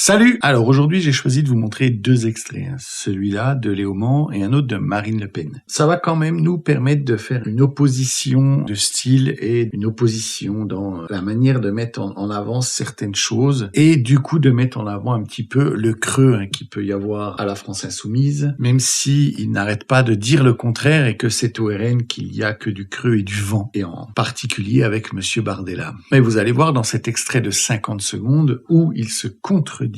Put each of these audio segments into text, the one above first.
Salut! Alors aujourd'hui, j'ai choisi de vous montrer deux extraits, celui-là de Léo Mans et un autre de Marine Le Pen. Ça va quand même nous permettre de faire une opposition de style et une opposition dans la manière de mettre en avant certaines choses et du coup de mettre en avant un petit peu le creux qu'il peut y avoir à la France Insoumise, même si il n'arrête pas de dire le contraire et que c'est au RN qu'il y a que du creux et du vent, et en particulier avec Monsieur Bardella. Mais vous allez voir dans cet extrait de 50 secondes où il se contredit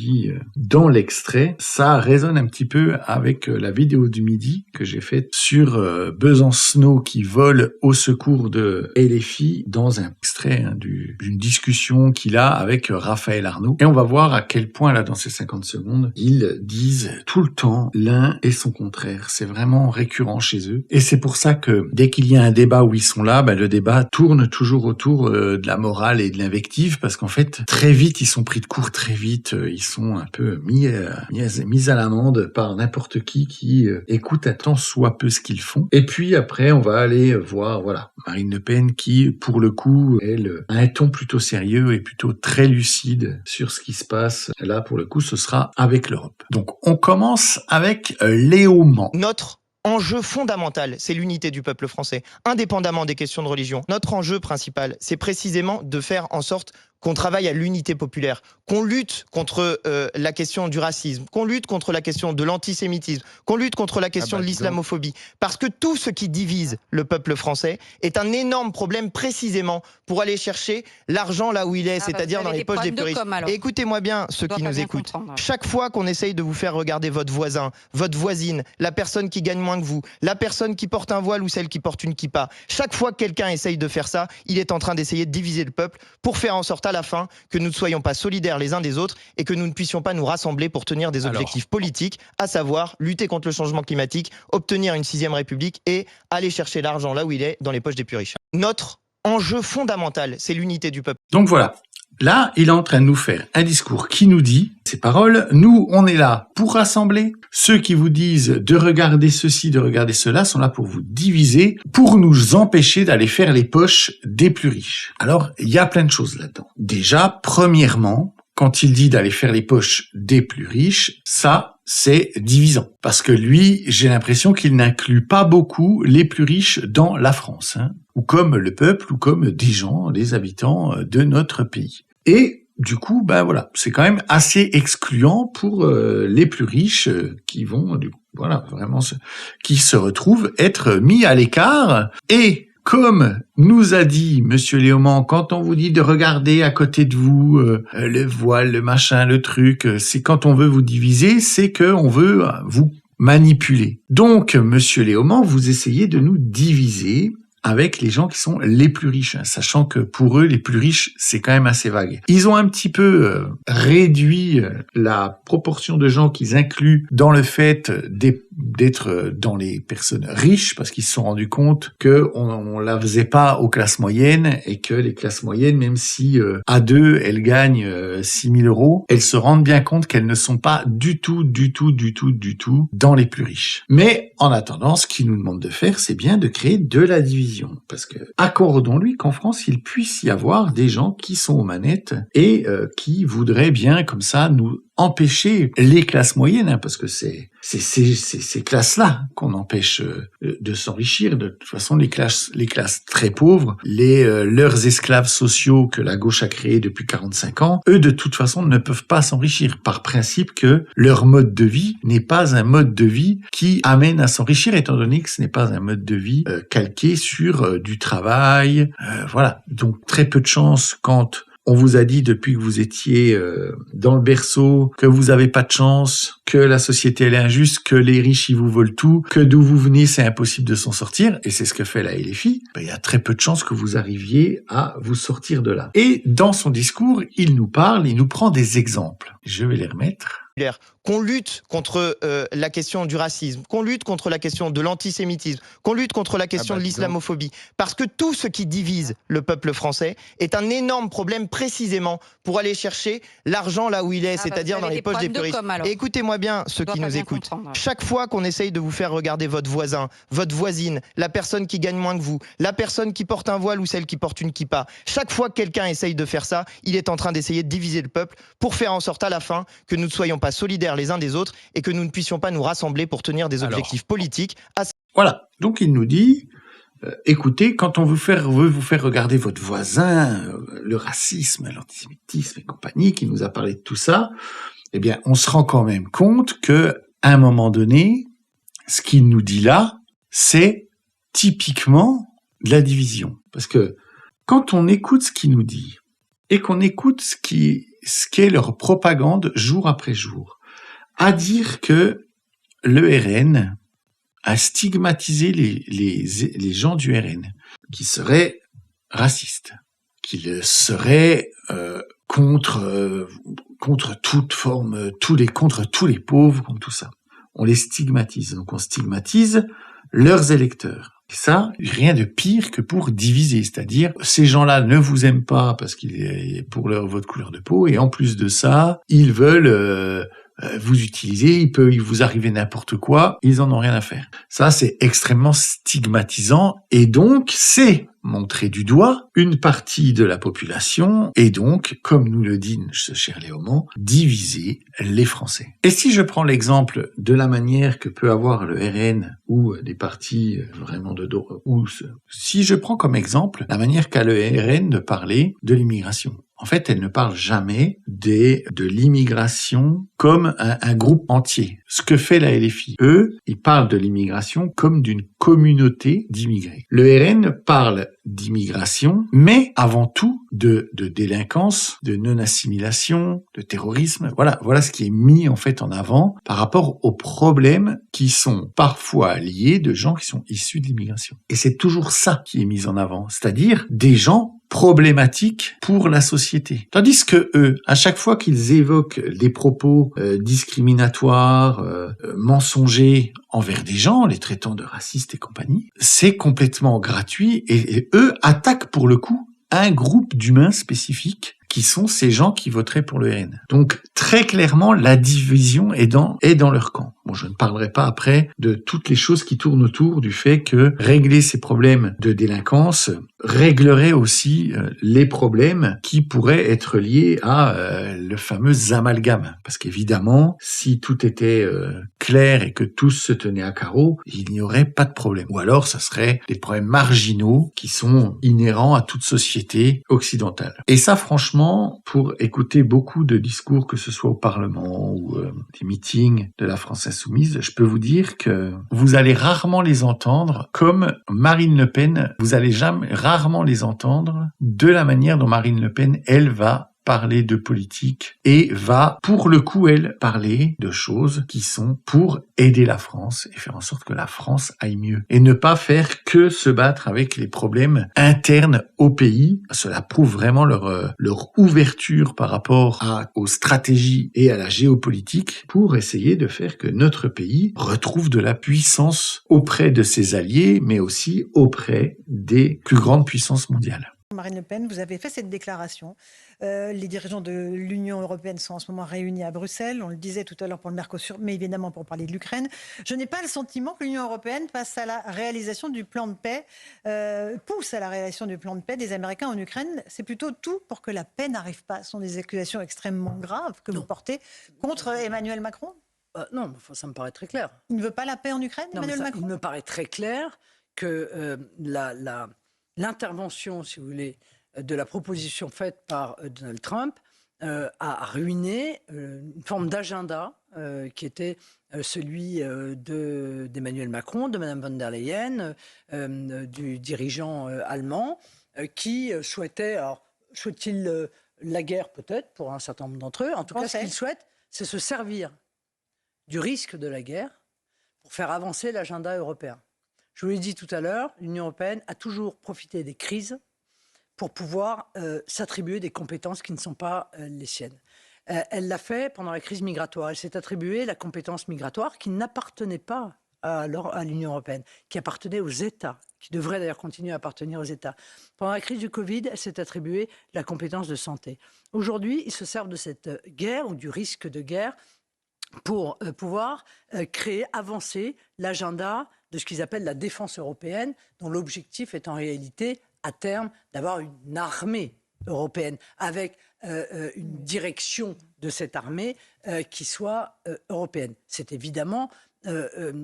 dans l'extrait, ça résonne un petit peu avec la vidéo du midi que j'ai faite sur Besancenot qui vole au secours de LFI dans un extrait d'une discussion qu'il a avec Raphaël Arnaud. Et on va voir à quel point là dans ces 50 secondes, ils disent tout le temps l'un et son contraire. C'est vraiment récurrent chez eux. Et c'est pour ça que dès qu'il y a un débat où ils sont là, le débat tourne toujours autour de la morale et de l'invective parce qu'en fait, très vite, ils sont pris de court, très vite, ils sont un peu mis à l'amende par n'importe qui écoute à tant soit peu ce qu'ils font. Et puis après, on va aller voir, Marine Le Pen qui, pour le coup, elle a un ton plutôt sérieux et plutôt très lucide sur ce qui se passe. Là, pour le coup, ce sera avec l'Europe. Donc, on commence avec Léo Mans. Notre enjeu fondamental, c'est l'unité du peuple français, indépendamment des questions de religion. Notre enjeu principal, c'est précisément de faire en sorte qu'on travaille à l'unité populaire, qu'on lutte contre la question du racisme, qu'on lutte contre la question de l'antisémitisme, qu'on lutte contre la question de l'islamophobie. Parce que tout ce qui divise le peuple français est un énorme problème précisément pour aller chercher l'argent là où il est, c'est-à-dire dans les poches des plus riches. Et écoutez-moi bien, ceux qui nous écoutent, chaque fois qu'on essaye de vous faire regarder votre voisin, votre voisine, la personne qui gagne moins que vous, la personne qui porte un voile ou celle qui porte une kippa, chaque fois que quelqu'un essaye de faire ça, il est en train d'essayer de diviser le peuple pour faire en sorte à la fin que nous ne soyons pas solidaires les uns des autres et que nous ne puissions pas nous rassembler pour tenir des objectifs politiques, à savoir lutter contre le changement climatique, obtenir une 6e République et aller chercher l'argent là où il est, dans les poches des plus riches. Notre enjeu fondamental, c'est l'unité du peuple. Donc voilà. Là, il est en train de nous faire un discours qui nous dit, ces paroles, nous, on est là pour rassembler. Ceux qui vous disent de regarder ceci, de regarder cela, sont là pour vous diviser, pour nous empêcher d'aller faire les poches des plus riches. Alors, il y a plein de choses là-dedans. Déjà, premièrement, quand il dit d'aller faire les poches des plus riches, ça, c'est divisant. Parce que lui, j'ai l'impression qu'il n'inclut pas beaucoup les plus riches dans la France, ou comme le peuple, ou comme des gens, des habitants de notre pays. Et du coup, c'est quand même assez excluant pour les plus riches qui vont, qui se retrouvent être mis à l'écart. Et comme nous a dit Monsieur Léo Mans, quand on vous dit de regarder à côté de vous le voile, le machin, le truc, c'est quand on veut vous diviser, c'est qu'on veut vous manipuler. Donc, Monsieur Léo Mans, vous essayez de nous diviser avec les gens qui sont les plus riches, sachant que pour eux, les plus riches, c'est quand même assez vague. Ils ont un petit peu réduit la proportion de gens qu'ils incluent dans le fait d'être dans les personnes riches, parce qu'ils se sont rendus compte qu'on la faisait pas aux classes moyennes, et que les classes moyennes, même si à deux, elles gagnent 6 000 €, elles se rendent bien compte qu'elles ne sont pas du tout dans les plus riches. Mais en attendant, ce qu'ils nous demandent de faire, c'est bien de créer de la division. Parce que accordons-lui qu'en France, il puisse y avoir des gens qui sont aux manettes et qui voudraient bien comme ça nous empêcher les classes moyennes, parce que c'est ces classes-là qu'on empêche de s'enrichir. De toute façon, les classes très pauvres, leurs esclaves sociaux que la gauche a créés depuis 45 ans, eux, de toute façon, ne peuvent pas s'enrichir par principe que leur mode de vie n'est pas un mode de vie qui amène à s'enrichir, étant donné que ce n'est pas un mode de vie calqué sur du travail. Donc très peu de chance quand on vous a dit depuis que vous étiez dans le berceau que vous avez pas de chance, que la société elle est injuste, que les riches ils vous volent tout, que d'où vous venez c'est impossible de s'en sortir, et c'est ce que fait la LFI. Il y a très peu de chances que vous arriviez à vous sortir de là. Et dans son discours, il nous prend des exemples. Je vais les remettre. qu'on lutte contre la question du racisme, qu'on lutte contre la question de l'antisémitisme, qu'on lutte contre la question de l'islamophobie. Parce que tout ce qui divise le peuple français est un énorme problème précisément pour aller chercher l'argent là où il est, c'est-à-dire dans les poches des plus riches. Et écoutez-moi bien, ceux qui nous écoutent. Chaque fois qu'on essaye de vous faire regarder votre voisin, votre voisine, la personne qui gagne moins que vous, la personne qui porte un voile ou celle qui porte une kippa, chaque fois que quelqu'un essaye de faire ça, il est en train d'essayer de diviser le peuple pour faire en sorte à la fin que nous ne soyons pas solidaires les uns des autres et que nous ne puissions pas nous rassembler pour tenir des objectifs politiques. Voilà, donc il nous dit, écoutez, quand on veut vous faire regarder votre voisin, le racisme, l'antisémitisme et compagnie, qui nous a parlé de tout ça, eh bien, on se rend quand même compte que, à un moment donné, ce qu'il nous dit là, c'est typiquement de la division. Parce que quand on écoute ce qu'il nous dit, et qu'on écoute ce qu'est leur propagande jour après jour, à dire que le RN a stigmatisé les gens du RN, qui seraient racistes, qu'ils seraient contre toute forme, contre tous les pauvres, contre tout ça. On les stigmatise, donc on stigmatise leurs électeurs. Et ça, rien de pire que pour diviser, c'est-à-dire ces gens-là ne vous aiment pas parce qu'il est pour votre couleur de peau, et en plus de ça, ils veulent vous utiliser, il peut vous arriver n'importe quoi, ils en ont rien à faire. Ça, c'est extrêmement stigmatisant, et donc c'est montrer du doigt une partie de la population, et donc, comme nous le dit ce cher Léaumont, diviser les Français. Et si je prends l'exemple de la manière que peut avoir le RN ou des partis vraiment de dos, si je prends comme exemple la manière qu'a le RN de parler de l'immigration. En fait, elle ne parle jamais de l'immigration comme un groupe entier. Ce que fait la LFI, eux, ils parlent de l'immigration comme d'une communauté d'immigrés. Le RN parle d'immigration, mais avant tout de délinquance, de non-assimilation, de terrorisme. Voilà ce qui est mis en fait en avant par rapport aux problèmes qui sont parfois liés de gens qui sont issus de l'immigration. Et c'est toujours ça qui est mis en avant, c'est-à-dire des gens problématiques pour la société. Tandis que eux, à chaque fois qu'ils évoquent des propos discriminatoires, mensongers envers des gens, les traitant de racistes et compagnie, c'est complètement gratuit, et eux attaquent pour le coup un groupe d'humains spécifiques qui sont ces gens qui voteraient pour le RN. Donc, très clairement, la division est dans leur camp. Bon, je ne parlerai pas après de toutes les choses qui tournent autour du fait que régler ces problèmes de délinquance réglerait aussi les problèmes qui pourraient être liés à le fameux amalgame. Parce qu'évidemment, si tout était clair et que tous se tenaient à carreau, il n'y aurait pas de problème. Ou alors, ça serait des problèmes marginaux qui sont inhérents à toute société occidentale. Et ça, franchement, pour écouter beaucoup de discours, que ce soit au Parlement ou des meetings de la France Insoumise, je peux vous dire que vous allez rarement les entendre comme Marine Le Pen, vous allez rarement les entendre de la manière dont Marine Le Pen, elle, va parler de politique et va, pour le coup, elle, parler de choses qui sont pour aider la France et faire en sorte que la France aille mieux. Et ne pas faire que se battre avec les problèmes internes au pays. Cela prouve vraiment leur ouverture par rapport aux stratégies et à la géopolitique pour essayer de faire que notre pays retrouve de la puissance auprès de ses alliés, mais aussi auprès des plus grandes puissances mondiales. Marine Le Pen, vous avez fait cette déclaration. Les dirigeants de l'Union européenne sont en ce moment réunis à Bruxelles. On le disait tout à l'heure pour le Mercosur, mais évidemment pour parler de l'Ukraine. Je n'ai pas le sentiment que l'Union européenne passe à la réalisation du plan de paix, pousse à la réalisation du plan de paix des Américains en Ukraine. C'est plutôt tout pour que la paix n'arrive pas. Ce sont des accusations extrêmement graves que vous portez contre Emmanuel Macron. Non, ça me paraît très clair. Il ne veut pas la paix en Ukraine, Emmanuel Macron ? Il me paraît très clair que l'intervention, si vous voulez, de la proposition faite par Donald Trump a ruiné une forme d'agenda qui était celui d'Emmanuel Macron, de Mme von der Leyen, du dirigeant allemand, qui souhaitait, alors souhaite-t-il la guerre peut-être pour un certain nombre d'entre eux, en tout cas ce qu'ils souhaitent, c'est se servir du risque de la guerre pour faire avancer l'agenda européen. Je vous l'ai dit tout à l'heure, l'Union européenne a toujours profité des crises pour pouvoir s'attribuer des compétences qui ne sont pas les siennes. Elle l'a fait pendant la crise migratoire. Elle s'est attribuée la compétence migratoire qui n'appartenait pas à l'Union européenne, qui appartenait aux États, qui devrait d'ailleurs continuer à appartenir aux États. Pendant la crise du Covid, elle s'est attribuée la compétence de santé. Aujourd'hui, ils se servent de cette guerre ou du risque de guerre pour pouvoir créer, avancer l'agenda de ce qu'ils appellent la défense européenne, dont l'objectif est en réalité, à terme, d'avoir une armée européenne, avec une direction de cette armée qui soit européenne. C'est évidemment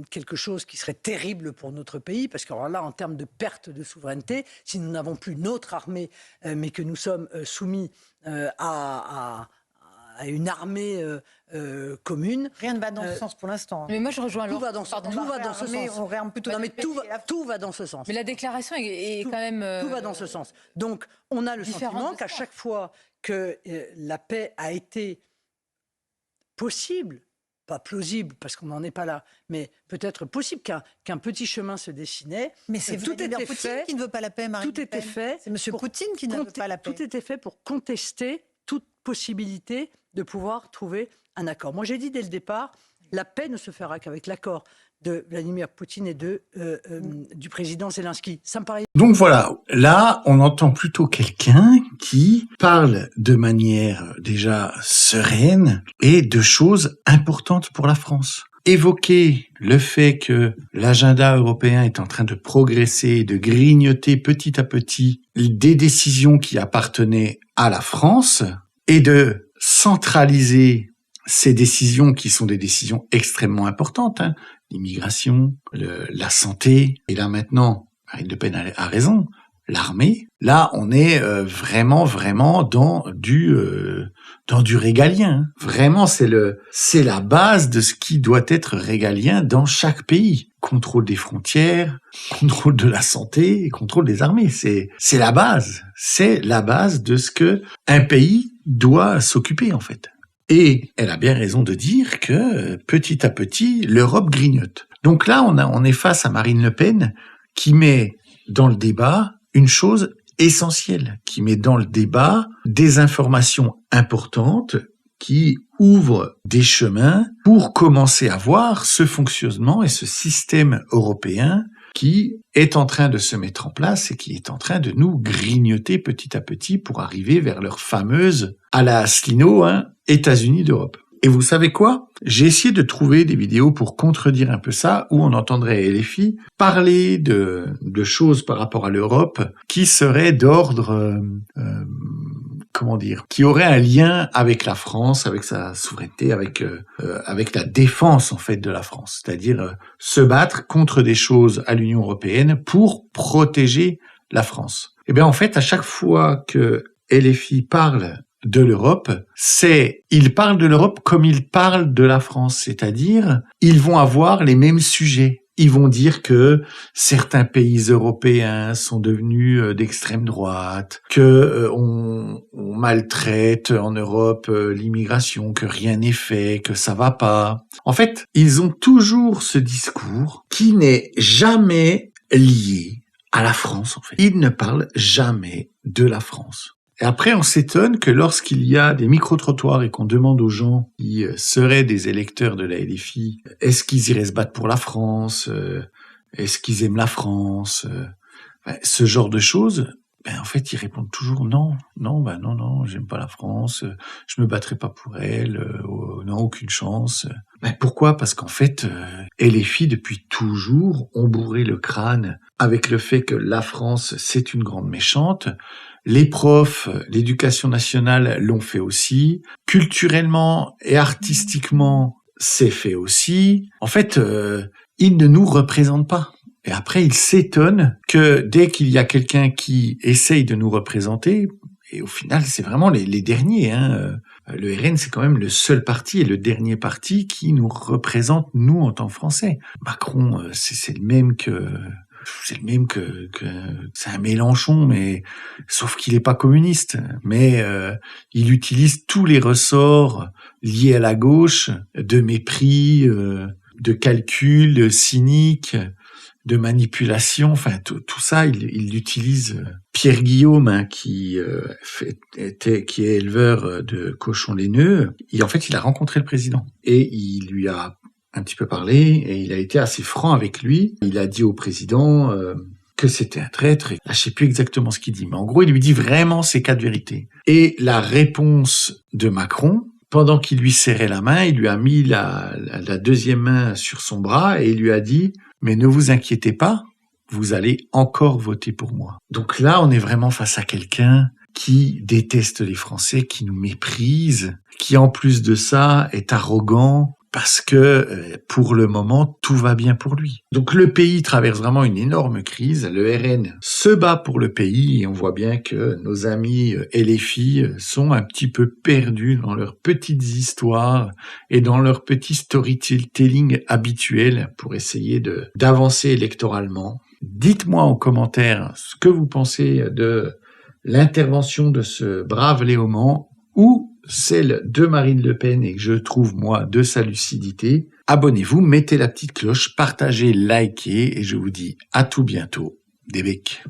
quelque chose qui serait terrible pour notre pays, parce que alors là, en termes de perte de souveraineté, si nous n'avons plus notre armée, mais que nous sommes soumis à une armée commune. Rien ne va dans ce sens pour l'instant. Mais moi, je rejoins Tout va dans ce sens. On réarme plutôt. Non, mais tout va dans ce sens. Mais la déclaration est quand même... Tout va dans ce sens. Donc, on a le sentiment qu'à chaque fois que la paix a été possible, pas plausible, parce qu'on n'en est pas là, mais peut-être possible qu'un petit chemin se dessinait. Mais c'est Vladimir Poutine qui ne veut pas la paix, Marine Tout Le Pen. était fait. C'est M. Poutine qui ne veut pas la paix. Tout était fait pour contester toute possibilité de pouvoir trouver un accord. Moi, j'ai dit dès le départ, la paix ne se fera qu'avec l'accord de Vladimir Poutine et du président Zelensky. Ça me paraît... Donc voilà, là, on entend plutôt quelqu'un qui parle de manière déjà sereine et de choses importantes pour la France. Évoquer le fait que l'agenda européen est en train de progresser, de grignoter petit à petit des décisions qui appartenaient à la France et de centraliser ces décisions qui sont des décisions extrêmement importantes, l'immigration, la santé, et là maintenant, Marine Le Pen a raison, l'armée, là on est vraiment dans du régalien. Vraiment, c'est la base de ce qui doit être régalien dans chaque pays. Contrôle des frontières, contrôle de la santé et contrôle des armées. C'est la base. C'est la base de ce que un pays doit s'occuper en fait. Et elle a bien raison de dire que petit à petit, l'Europe grignote. Donc là, on est face à Marine Le Pen qui met dans le débat une chose essentielle, qui met dans le débat des informations importantes qui ouvrent des chemins pour commencer à voir ce fonctionnement et ce système européen qui est en train de se mettre en place et qui est en train de nous grignoter petit à petit pour arriver vers leur fameuse, à la Asselineau, États-Unis d'Europe. Et vous savez quoi? J'ai essayé de trouver des vidéos pour contredire un peu ça, où on entendrait LFI parler de choses par rapport à l'Europe qui seraient d'ordre, qui auraient un lien avec la France, avec sa souveraineté, avec la défense en fait de la France, c'est-à-dire se battre contre des choses à l'Union européenne pour protéger la France. Eh bien en fait, à chaque fois que LFI parle de l'Europe, ils parlent de l'Europe comme ils parlent de la France, c'est-à-dire ils vont avoir les mêmes sujets. Ils vont dire que certains pays européens sont devenus d'extrême droite, que on maltraite en Europe l'immigration, que rien n'est fait, que ça va pas. En fait, ils ont toujours ce discours qui n'est jamais lié à la France, en fait. Ils ne parlent jamais de la France. Et après, on s'étonne que lorsqu'il y a des micro-trottoirs et qu'on demande aux gens qui seraient des électeurs de la LFI, est-ce qu'ils iraient se battre pour la France, est-ce qu'ils aiment la France, ce genre de choses, en fait, ils répondent toujours non, j'aime pas la France, je me battrai pas pour elle, non, aucune chance. Pourquoi? Parce qu'en fait, LFI, depuis toujours, ont bourré le crâne avec le fait que la France, c'est une grande méchante. Les profs, l'éducation nationale l'ont fait aussi. Culturellement et artistiquement, c'est fait aussi. En fait, ils ne nous représentent pas. Et après, ils s'étonnent que dès qu'il y a quelqu'un qui essaye de nous représenter, et au final, c'est vraiment les derniers. Le RN, c'est quand même le seul parti et le dernier parti qui nous représente, nous, en tant que Français. Macron, c'est le même que... c'est un Mélenchon, mais sauf qu'il est pas communiste. Mais il utilise tous les ressorts liés à la gauche, de mépris, de calcul cynique, de manipulation, enfin tout ça, il utilise Pierre Guillaume, qui est éleveur de cochons laineux. En fait, il a rencontré le président et il lui a un petit peu parlé et il a été assez franc avec lui. Il a dit au président que c'était un traître. Je sais plus exactement ce qu'il dit, mais en gros, il lui dit vraiment ces 4 vérités. Et la réponse de Macron, pendant qu'il lui serrait la main, il lui a mis la deuxième main sur son bras et il lui a dit « Mais ne vous inquiétez pas, vous allez encore voter pour moi. » Donc là, on est vraiment face à quelqu'un qui déteste les Français, qui nous méprise, qui en plus de ça est arrogant, parce que pour le moment, tout va bien pour lui. Donc le pays traverse vraiment une énorme crise. Le RN se bat pour le pays et on voit bien que nos amis LFI sont un petit peu perdus dans leurs petites histoires et dans leur petit storytelling habituel pour essayer d'avancer électoralement. Dites-moi en commentaire ce que vous pensez de l'intervention de ce brave Léaumont ou celle de Marine Le Pen et que je trouve, moi, de sa lucidité. Abonnez-vous, mettez la petite cloche, partagez, likez et je vous dis à tout bientôt. Des becs.